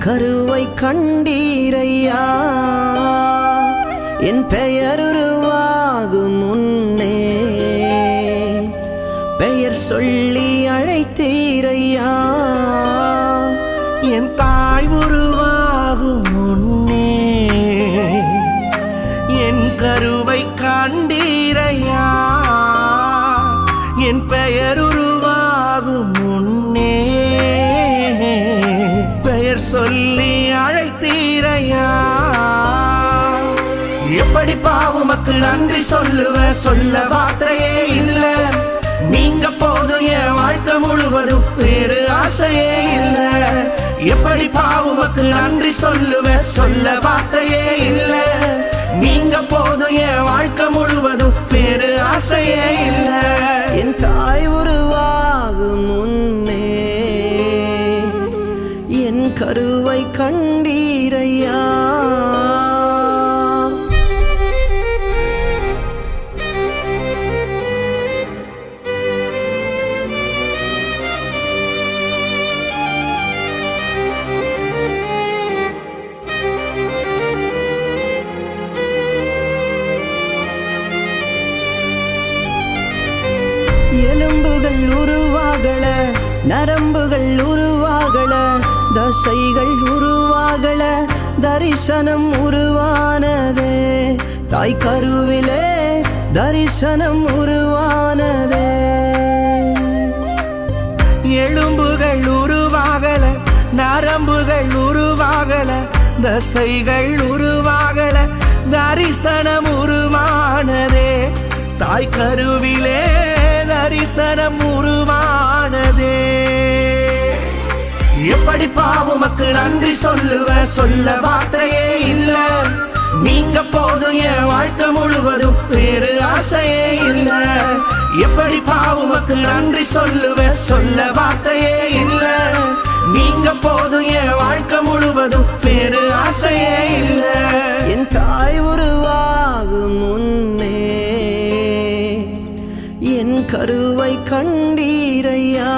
கருவை கண்டீரையா என் பெயர் உருவாகும் முன்னே பெயர் சொல்லி அழைத்தீரையா என் தாய் உருவாகும் முன்னே என் கருவை கண்டீரையா என் பெயர் உருவாகும் முன்னே பெயர் சொல்லி அழைத்தீரையா எப்படி பாவுமக்கு நன்றி சொல்லுவ சொல்ல வார்த்தையே இல்ல நீங்க போதும் என் வாழ்க்கை முழுவதும் வேறு ஆசையே இல்ல எப்படி பாவுமக்கு நன்றி சொல்லுவ சொல்ல வார்த்தையே இல்ல நீங்க போதும் என் வாழ்க்கை முழுவதும் வேறு ஆசையே இல்ல என் தாய் உருவாகும் முன்னே என் கருவை கண்டீரையா எலும்புகள் உருவாகல நரம்புகள் உருவாகல தசைகள் உருவாகல தரிசனம் உருவானதே தாய் கருவிலே தரிசனம் உருவானதே எலும்புகள் உருவாகல நரம்புகள் உருவாகல தசைகள் உருவாகல தரிசனம் உருவானதே தாய் கருவிலே தரிசனம் உருவானதே எப்படி பாவுமக்கு நன்றி சொல்லுவ சொல்ல வார்த்தையே இல்ல நீங்க போதும் என் வாழ்க்கை முழுவதும் வேறு ஆசையே இல்ல எப்படி பாவுமக்கு நன்றி சொல்லுவ சொல்ல வார்த்தையே இல்ல நீங்க போதும் என் வாழ்க்கை முழுவதும் வேறு ஆசையே இல்ல என் தாய் உருவாகும் முன்னே என் கருவை கண்டீரையா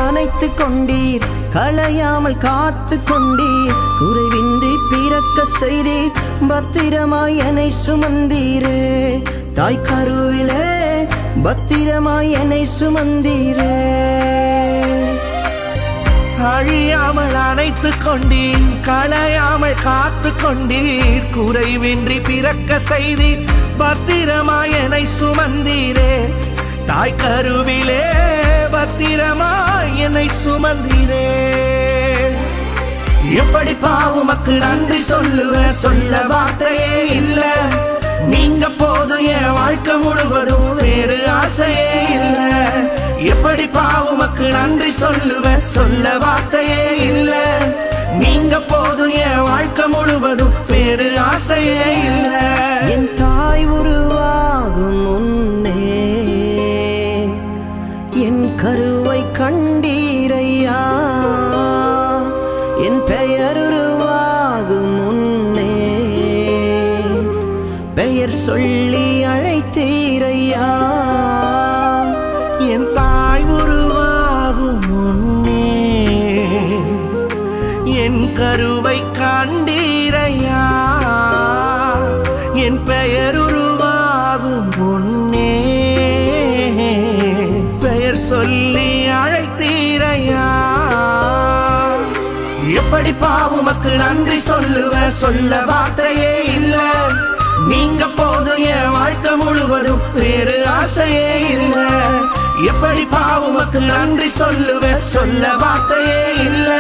அணைத்து கொண்டீர் களையாமல் காத்து கொண்டீர் குறைவின்றி பிறக்க செய்தீர் பத்திரமாய் என்னை சுமந்தீரே தாய் கருவிலே பத்திரமாய் என்னை சுமந்தீரே அழியாமல் அணைத்து கொண்டீர் களையாமல் காத்து கொண்டீர் குறைவின்றி பிறக்க செய்தீர் பத்திரமாய் என்னை சுமந்தீரே தாய் கருவிலே பத்திரமாய் என்னை சுமந்தீரே எப்படி பாவுமக்கு நன்றி சொல்லுவ சொல்ல வார்த்தையே இல்ல நீங்க போதும் என் வாழ்க்கை முழுவதும் வேறு ஆசையே இல்ல எப்படி பாவுமக்கு நன்றி சொல்லுவ சொல்ல வார்த்தையே இல்ல நீங்க போதும் என் வாழ்க்கை முழுவதும் வேறு ஆசையே இல்ல என் தாய் உருவாகும் முன்னே என் கருவை கண்டீரையா என் பெயர் உருவாகும் முன்னே பெயர் சொல்லி அழைத்தீரையா என் தாய் உருவாகும் முன்னே என் கருவை கண்டீரையா என் பெயர் உருவாகும் முன்னே பெயர் சொல்லி அழைத்தீரையா எப்படி பாவுமக்கு நன்றி சொல்லுவ சொல்ல வார்த்தையே இல்ல நீங்க போதும் என் வாழ்க்கை முழுவதும் வேறு ஆசையே இல்ல எப்படி பாவுமக்கு நன்றி சொல்லுவ சொல்ல வார்த்தையே இல்ல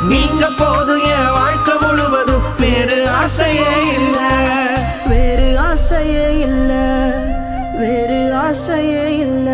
நீங்க போதும் என் வாழ்க்கை முழுவதும் வேறு ஆசையே இல்ல. வேறு ஆசையே இல்ல, வேறு ஆசையே இல்ல.